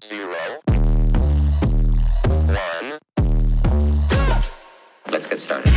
0, 1. Let's get started.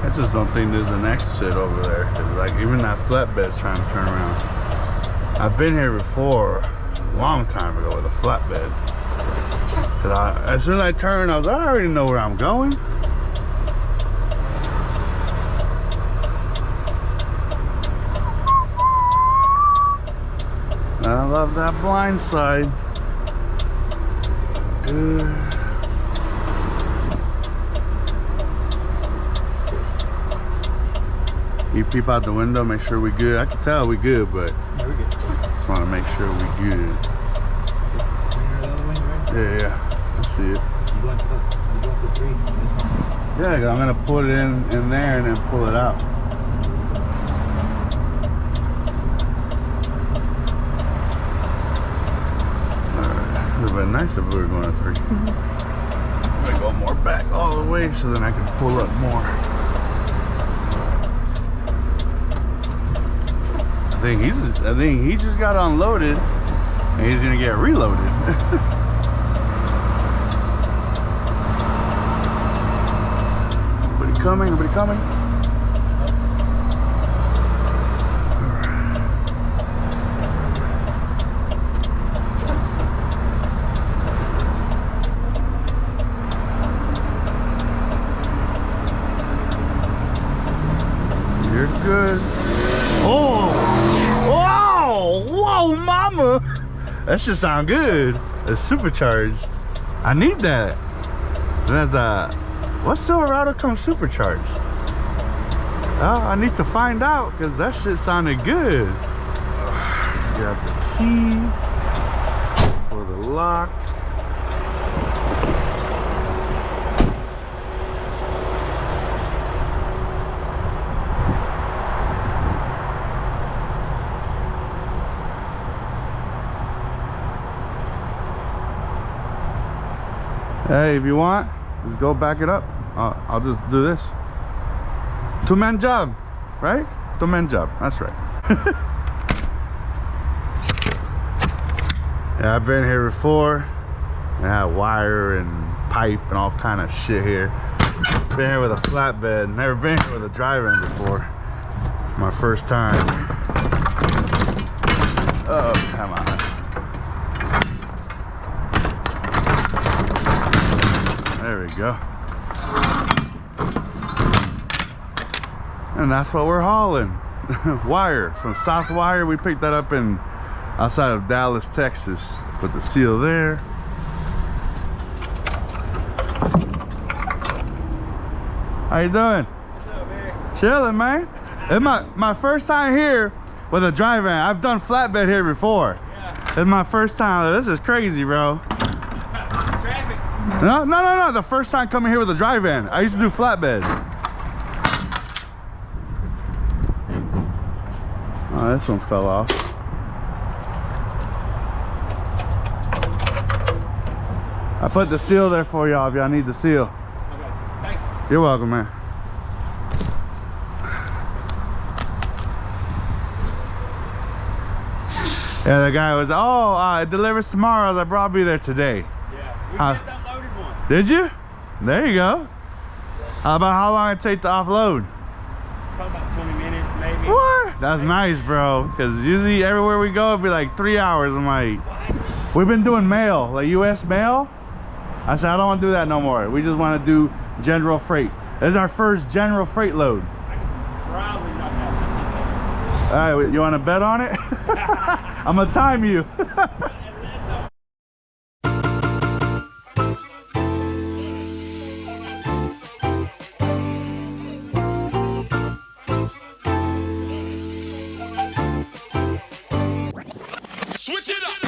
I just don't think there's an exit over there, 'cause like even that flatbed's trying to turn around. I've been here before a long time ago with a flatbed. 'Cause as soon as I turned, I was like, I already know where I'm going. I love that blind side. You peep out the window, make sure we good. I can tell we good, but Yeah, we're good. just want to make sure we good. Yeah, I see it. You going to 3? Yeah, I'm gonna put it in there and then pull it out. Alright, it would have been nice if we were going to 3. I'm gonna go more back all the way so then I can pull up more. I think he just got unloaded and he's gonna get reloaded. Anybody coming? Anybody coming? You're good. Oh! Whoa, mama! That should sound good. It's supercharged. I need that. That's what Silverado comes supercharged? Oh, I need to find out because that shit sounded good. Got the key for the lock. Hey, if you want, just go back it up. I'll just do this. Two-man job, right? Two-man job, that's right. Yeah, I've been here before. I had wire and pipe and all kind of shit here. Been here with a flatbed, never been here with a drive-in before. It's my first time. Oh, come on. There we go. And that's what we're hauling. Wire from South Wire. We picked that up in outside of Dallas, Texas. Put the seal there. How you doing? What's up, man? Chilling, man. It's my first time here with a drive van. I've done flatbed here before. Yeah. It's my first time. This is crazy, bro. Traffic. No. The first time coming here with a drive van. I used to do flatbed. Oh, this one fell off. I put the seal there for y'all if y'all need the seal. Okay. Thank you. You're welcome, man. Yeah, the guy was, it delivers tomorrow. I was like, bro, I'll be there today. Yeah. We just unloaded one. Did you? There you go. How about how long it take to offload? Probably about 20 minutes, maybe. What? That's nice, bro. Because usually everywhere we go, it'd be like 3 hours. I'm like, What? we've been doing mail, like US mail. I said, I don't want to do that no more. We just want to do general freight. This is our first general freight load. I could probably knock out 15 minutes. All right, you want to bet on it? I'm gonna time you. Switch it up.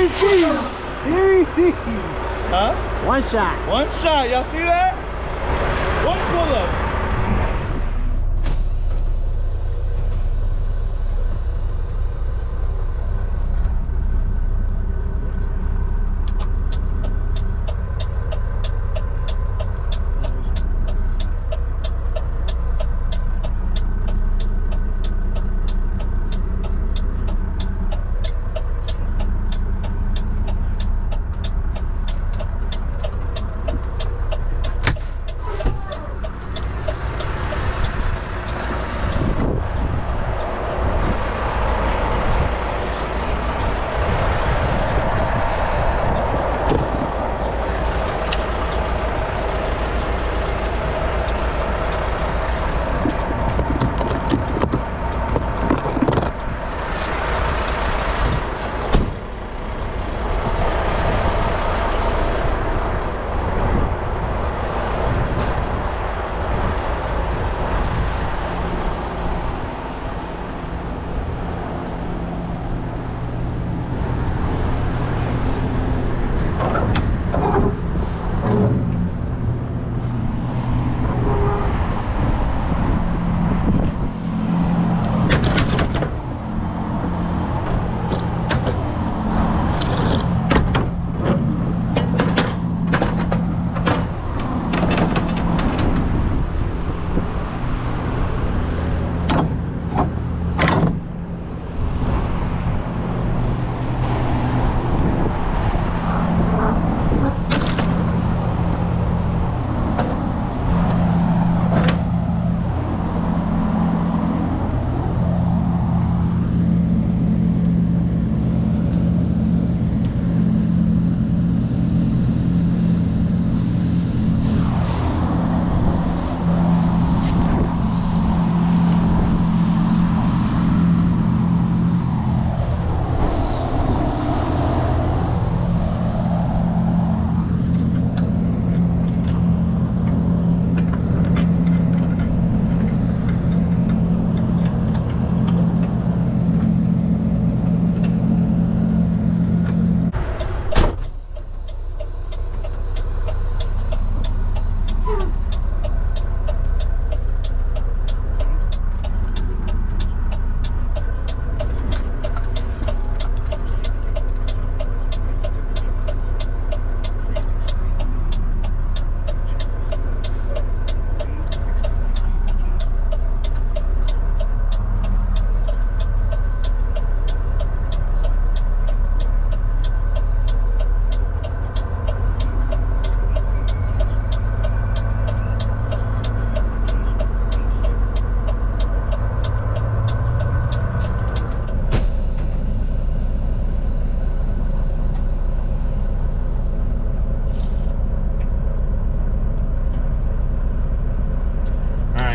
easy. Very easy. Huh? One shot. One shot. Y'all see that? One pull-up.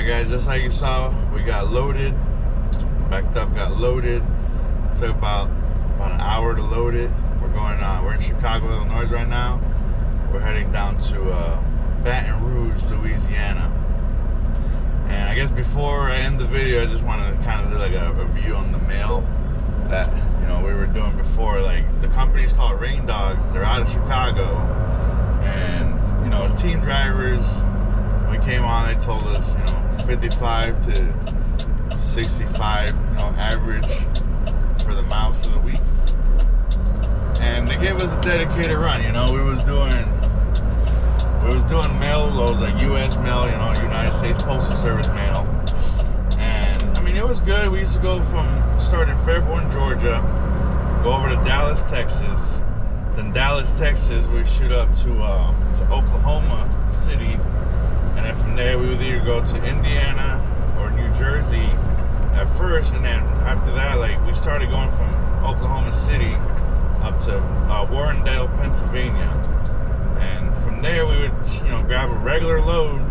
Guys, just like you saw, we got loaded, backed up, got loaded. Took about an hour to load it. We're in Chicago, Illinois right now. We're heading down to Baton Rouge, Louisiana. And I guess before I end the video, I just wanted to kind of do like a review on the mail that we were doing before. Like, the company's called Rain Dogs. They're out of Chicago, and as team drivers, we came on. They told us 55 to 65 average for the miles for the week, and they gave us a dedicated run. We was doing mail loads, like U.S. mail, United States Postal Service mail, and I mean, it was good. We used to go start in Fairborn, Georgia, go over to Dallas, Texas. Then Dallas, Texas, we shoot up to Oklahoma City, and then from there we would either go to Indiana or New Jersey at first, and then after that, like, we started going from Oklahoma City up to Warrendale, Pennsylvania, and from there we would grab a regular load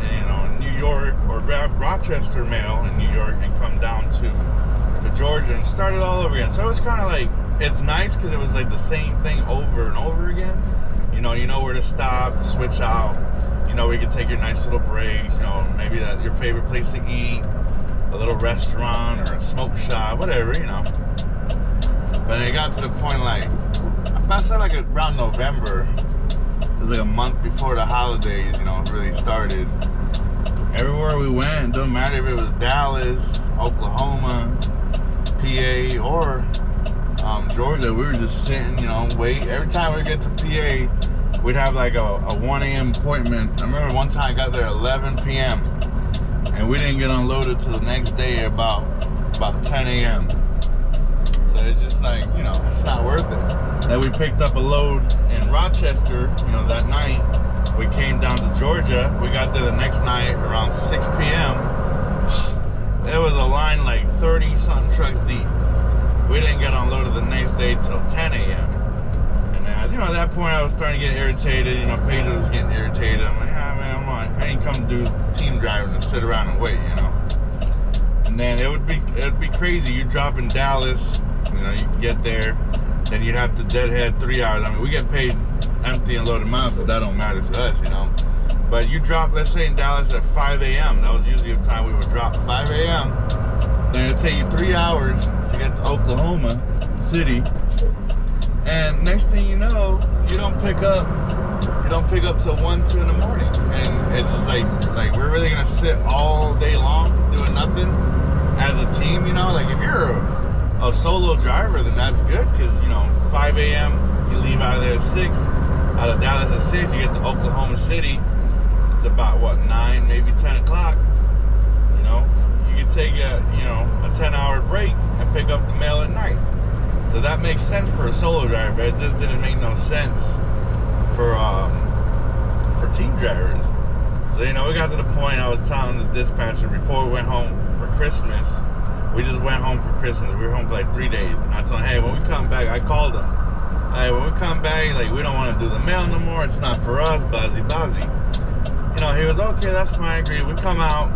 in New York, or grab Rochester mail in New York and come down to Georgia and start it all over again. So it's kind of like, it's nice because it was like the same thing over and over again. You know where to stop, switch out. Where you can take your nice little breaks. Maybe that your favorite place to eat, a little restaurant or a smoke shop, whatever. But it got to the point, like, I said like around November. It was like a month before the holidays, you know, really started. Everywhere we went, don't matter if it was Dallas, Oklahoma, PA, or Georgia, we were just sitting, you know, wait. Every time we get to PA, we'd have like a 1 a.m. appointment. I remember one time I got there at 11 p.m. and we didn't get unloaded till the next day about 10 a.m. So it's just like, you know, it's not worth it. Then we picked up a load in Rochester, you know, that night. We came down to Georgia. We got there the next night around 6 p.m. There was a line like 30-something trucks deep. We didn't get unloaded the next day till 10 a.m. And then, you know, at that point I was starting to get irritated. You know, Pedro was getting irritated. I'm like, ah, man, I ain't come to do team driving to sit around and wait, you know. And then it would be crazy. You drop in Dallas, you know, you get there, then you'd have to deadhead 3 hours. I mean, we get paid empty and loaded miles, but that don't matter to us, you know. But you drop, let's say in Dallas at 5 a.m. That was usually the time we would drop, 5 a.m. Then it'd take you 3 hours to get to Oklahoma City. And next thing you know, you don't pick up till 1, 2 in the morning. And it's just like we're really gonna sit all day long doing nothing as a team, you know? Like if you're a solo driver, then that's good, because, you know, 5 a.m. you leave out of there at 6, out of Dallas at 6, you get to Oklahoma City. It's about what, 9, maybe 10 o'clock. You know, you can take a 10-hour break and pick up the mail at night. So that makes sense for a solo driver. It just didn't make no sense for team drivers. So, you know, we got to the point I was telling the dispatcher before we went home for Christmas. We just went home for Christmas. We were home for like 3 days. And I told him, hey, when we come back, I called him. Hey, when we come back, like, we don't want to do the mail no more. It's not for us, buzzy. You know, he was, okay, that's fine, I agree. We come out.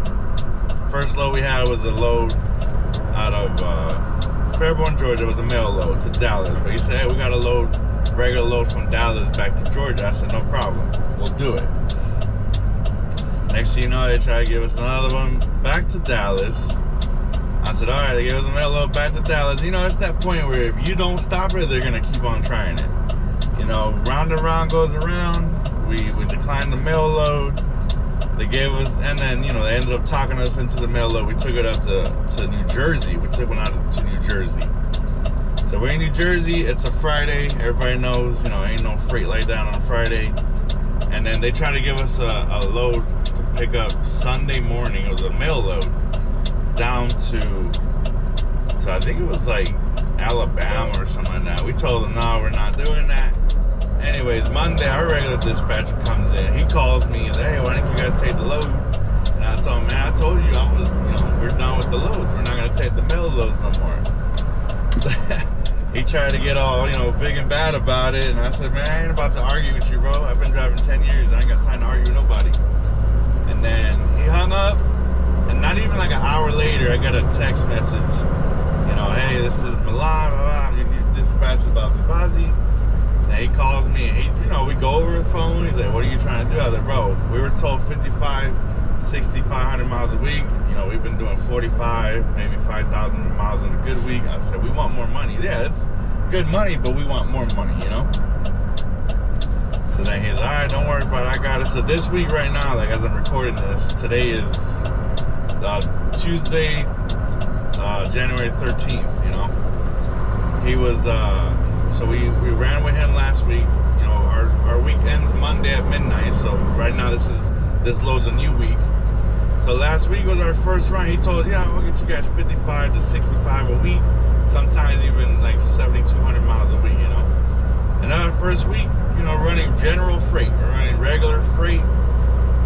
First load we had was a load out of Fairborn, Georgia. It was a mail load to Dallas. But he said, hey, we got a load, regular load from Dallas back to Georgia. I said, no problem. We'll do it. Next thing you know, they try to give us another one back to Dallas. I said, all right, they gave us a mail load back to Dallas. You know, it's that point where if you don't stop it, they're going to keep on trying it. You know, round and round goes around. We declined the mail load. They gave us, and then, you know, they ended up talking us into the mail load. We took it up to New Jersey. We took one out to New Jersey. So we're in New Jersey. It's a Friday. Everybody knows, you know, ain't no freight like that on a Friday. And then they try to give us a load to pick up Sunday morning. It was a mail load down to I think it was like Alabama or something like that. We told them, no, we're not doing that. Anyways, Monday, our regular dispatcher comes in. He calls me and says, hey, why didn't you guys take the load? And I told him, man, I told you, we're done with the loads. We're not going to take the mail loads no more. He tried to get all, you know, big and bad about it. And I said, man, I ain't about to argue with you, bro. I've been driving 10 years. I ain't got time to argue with nobody. And then he hung up. And not even like an hour later, I got a text message. You know, hey, this is Milan. I'm your dispatcher about Tabazi. And he calls me, and we go over the phone. He's like, what are you trying to do? I was like, bro, we were told 6,500 miles a week. You know, we've been doing 45, maybe 5,000 miles in a good week. I said, we want more money. Yeah, it's good money, but we want more money, you know? So then he's, all right, don't worry about it. I got it. So this week right now, like as I'm recording this, today is Tuesday, January 13th, you know? He was, so we ran with him last week. You know, our week ends Monday at midnight. So right now this loads a new week. So last week was our first run. He told us, yeah, we'll get you guys 55 to 65 a week. Sometimes even like 7,200 miles a week, you know. And our first week, you know, running general freight. We're running regular freight,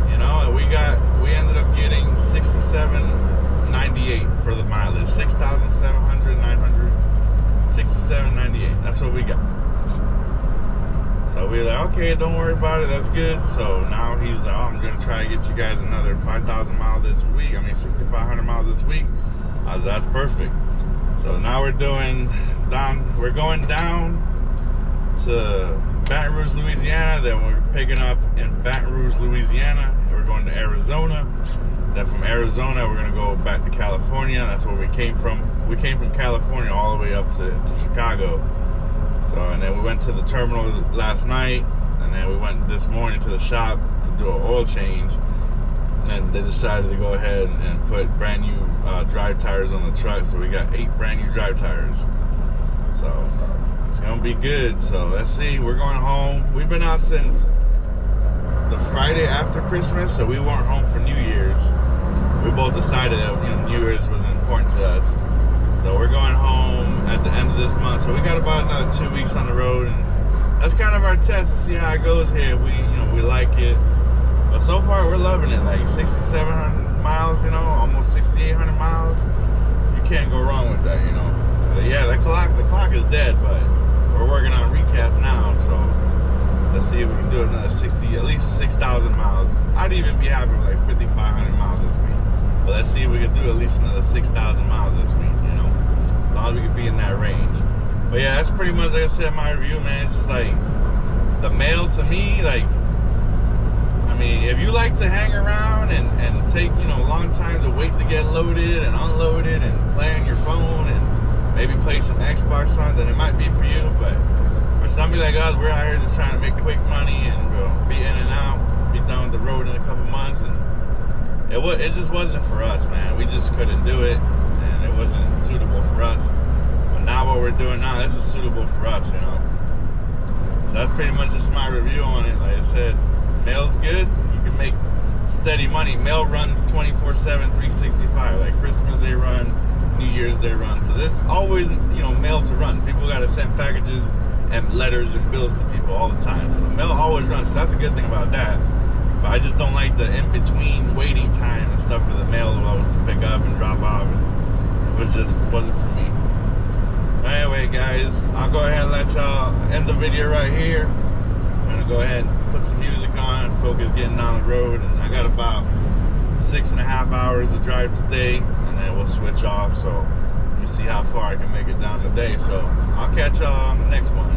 you know, and we ended up getting 67.98 for the mileage. 6,700, 900. 67.98. That's what we got. So we were like, okay, don't worry about it. That's good. So now he's like, oh, I'm gonna try to get you guys another 5,000 miles this week. I mean, 6,500 miles this week. That's perfect. So now we're going down to Baton Rouge, Louisiana. Then we're picking up in Baton Rouge, Louisiana. And we're going to Arizona. Then from Arizona, we're gonna go back to California. That's where we came from. We came from California all the way up to Chicago. So, and then we went went to the terminal last night, and then we went this morning to the shop to do an oil change. And they decided to go ahead and put brand new drive tires on the truck. So we got 8 brand new drive tires. So it's gonna be good. So let's see. We're going home. We've been out since the Friday after Christmas, so we weren't home for New Year's. We both decided that New Year's was important to us. So we're going home at the end of this month. So we got about another 2 weeks on the road, and that's kind of our test to see how it goes here. If we like it. But so far we're loving it. Like 6,700 miles, almost 6,800 miles. You can't go wrong with that, But yeah, the clock is dead, but we're working on recap now. So let's see if we can do another 60, at least 6,000 miles. I'd even be happy with like 5,500 miles this week. But let's see if we can do at least another 6,000 miles this week, as long as we can be in that range. But yeah, that's pretty much, like I said, my review, man. It's just like the mail to me, like, I mean, if you like to hang around and take, long time to wait to get loaded and unloaded and play on your phone and maybe play some Xbox on, then it might be for you. But for somebody like us, we're out here just trying to make quick money and be in and out, be done with the road in a couple months. And it just wasn't for us, man. We just couldn't do it, and it wasn't suitable for us. But now what we're doing now, this is suitable for us, So that's pretty much just my review on it. Like I said, mail's good. You can make steady money. Mail runs 24/7, 365. Like Christmas they run, New Year's they run. So there's always, mail to run. People got to send packages and letters and bills to people all the time. So mail always runs. So that's a good thing about that. But I just don't like the in-between waiting time and stuff for the mail to pick up and drop off. It wasn't for me. But anyway, guys, I'll go ahead and let y'all end the video right here. I'm gonna go ahead and put some music on and focus getting down the road. And I got about 6.5 hours to drive today, and then we'll switch off. So let me see how far I can make it down today. So I'll catch y'all on the next one.